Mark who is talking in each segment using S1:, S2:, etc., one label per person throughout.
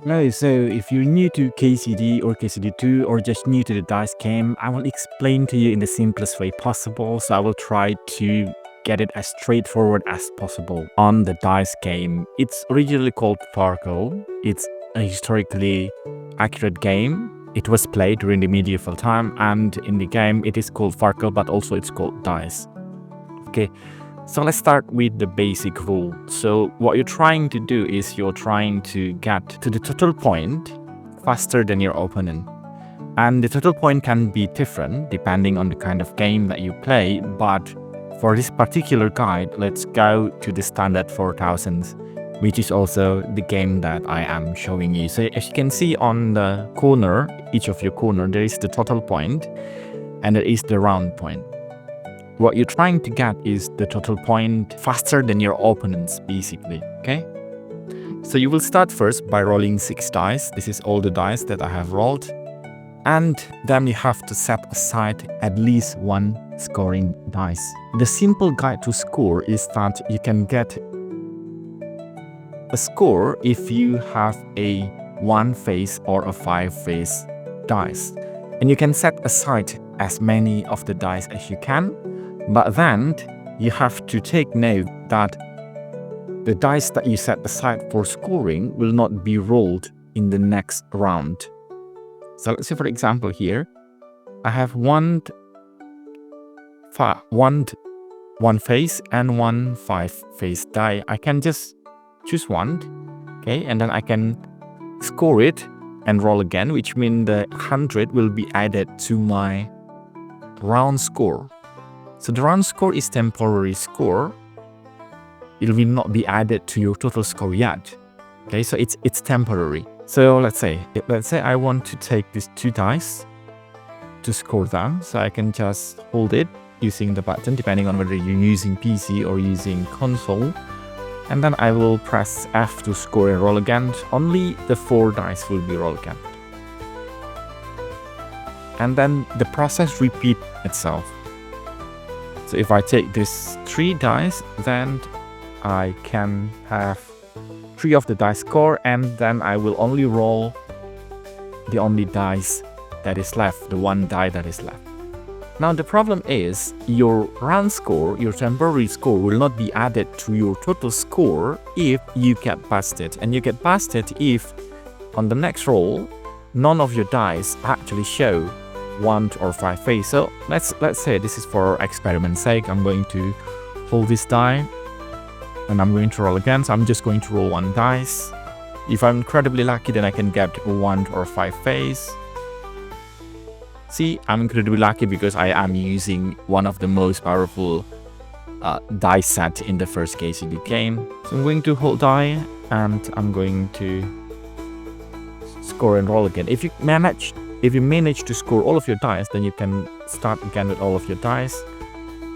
S1: No, so if you're new to KCD or KCD2 or just new to the dice game, I will explain to you in the simplest way possible. So I will try to get it as straightforward as possible on the dice game. It's originally called Farkle. It's a historically accurate game. It was played during the medieval time, and in the game it is called Farkle, but also it's called dice. Okay. So let's start with the basic rule. So what you're trying to do is you're trying to get to the total point faster than your opponent. And the total point can be different depending on the kind of game that you play, but for this particular guide, let's go to the standard 4000s, which is also the game that I am showing you. So as you can see on the corner, each of your corner, there is the total point and there is the round point. What you're trying to get is the total point faster than your opponents, basically, okay? So you will start first by rolling 6 dice. This is all the dice that I have rolled. And then you have to set aside at least 1 scoring dice. The simple guide to score is that you can get a score if you have a 1 face or a 5 face dice. And you can set aside as many of the dice as you can. But then you have to take note that the dice that you set aside for scoring will not be rolled in the next round. So let's say, for example, here I have one face and 1 5 face die. I can just choose one, okay, and then I can score it and roll again, which means the 100 will be added to my round score. So the round score is temporary score. It will not be added to your total score yet. Okay, so it's temporary. So let's say I want to take these 2 dice to score them. So I can just hold it using the button, depending on whether you're using PC or using console. And then I will press F to score and roll again. Only the 4 dice will be rolled again. And then the process repeats itself. So if I take this 3 dice, then I can have 3 of the dice score, and then I will only roll the only dice that is left, the 1 die that is left. Now the problem is your round score, your temporary score will not be added to your total score if you get busted. And you get busted if on the next roll, none of your dice actually show 1 or 5 face. So let's say this is for experiment's sake. I'm going to hold this die and I'm going to roll again. So I'm just going to roll 1 dice. If I'm incredibly lucky, then I can get 1 or 5 face. See, I'm incredibly lucky because I am using one of the most powerful dice set in the first KCD game. So I'm going to hold die and I'm going to score and roll again. If you manage to score all of your dice, then you can start again with all of your dice.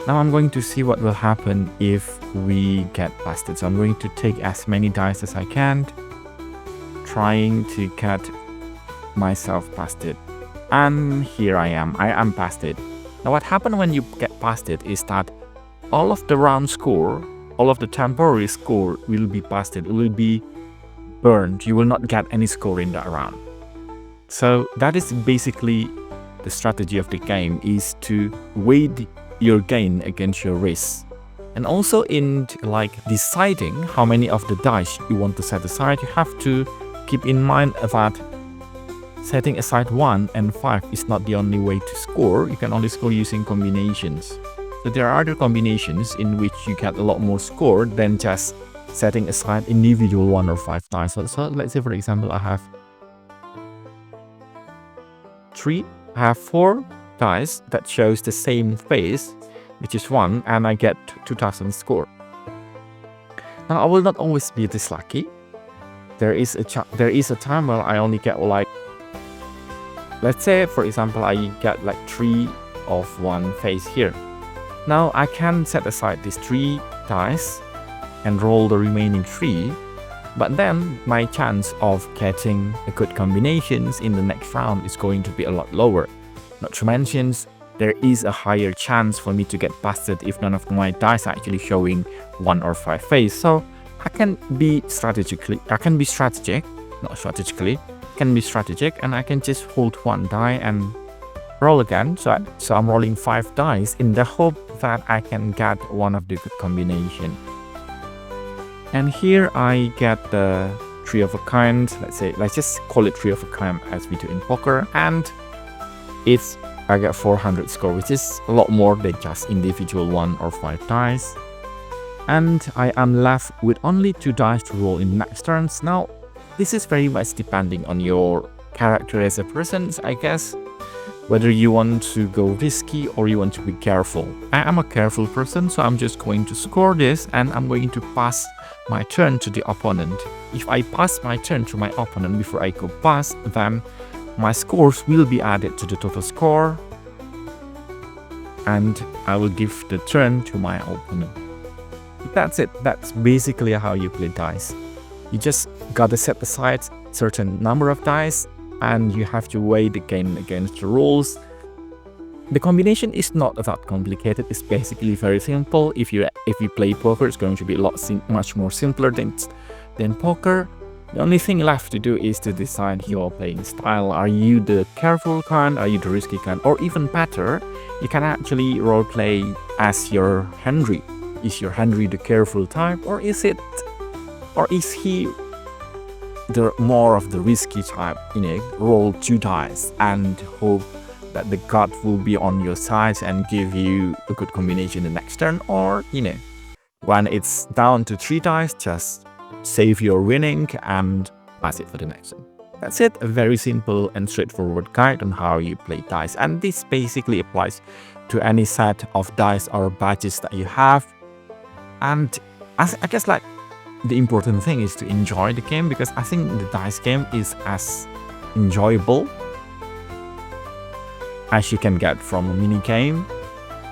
S1: Now I'm going to see what will happen if we get busted. So I'm going to take as many dice as I can, trying to get myself busted. And here I am busted. Now what happens when you get busted is that all of the round score, all of the temporary score will be busted. It will be burned. You will not get any score in that round. So that is basically the strategy of the game, is to weigh your gain against your risk. And also in deciding how many of the dice you want to set aside, you have to keep in mind that setting aside 1 and 5 is not the only way to score. You can only score using combinations. So there are other combinations in which you get a lot more score than just setting aside individual 1 or 5 dice. So let's say, for example, I have 4 dice that shows the same face, which is 1, and I get 2000 score. Now I will not always be this lucky. There is a time where I only get let's say, for example, I get 3 of 1 face here. Now I can set aside these 3 dice and roll the remaining 3, but then my chance of getting a good combinations in the next round is going to be a lot lower. Not to mention, there is a higher chance for me to get busted if none of my dice are actually showing 1 or 5 face. So I can be strategic. not strategically, can be strategic, and I can just hold one die and roll again. So I'm rolling 5 dice in the hope that I can get one of the good combination. And here I get the 3 of a kind. Let's just call it 3 of a kind as we do in poker, and I get 400 score, which is a lot more than just individual 1 or 5 dice. And I am left with only 2 dice to roll in next turns. Now, this is very much depending on your character as a person, I guess, whether you want to go risky or you want to be careful. I am a careful person, so I'm just going to score this and I'm going to pass my turn to the opponent. If I pass my turn to my opponent before I go past, then my scores will be added to the total score, and I will give the turn to my opponent. That's it. That's basically how you play dice. You just gotta set aside certain number of dice, and you have to weigh the game against the rules. The combination is not that complicated. It's basically very simple. If you play poker, it's going to be much more simpler than poker. The only thing left to do is to decide your playing style. Are you the careful kind? Are you the risky kind? Or even better, you can actually roleplay as your Henry. Is your Henry the careful type, or is he the more of the risky type? Roll 2 dice and hope that the god will be on your side and give you a good combination the next turn, or when it's down to 3 dice, just save your winning and pass it for the next one. That's it. A very simple and straightforward guide on how you play dice, and this basically applies to any set of dice or badges that you have. And I guess the important thing is to enjoy the game, because I think the dice game is as enjoyable as you can get from a mini game,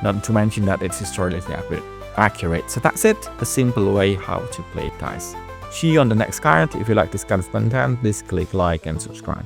S1: not to mention that it's historically accurate. So that's it, a simple way how to play dice. See you on the next guide. If you like this kind of content, please click like and subscribe.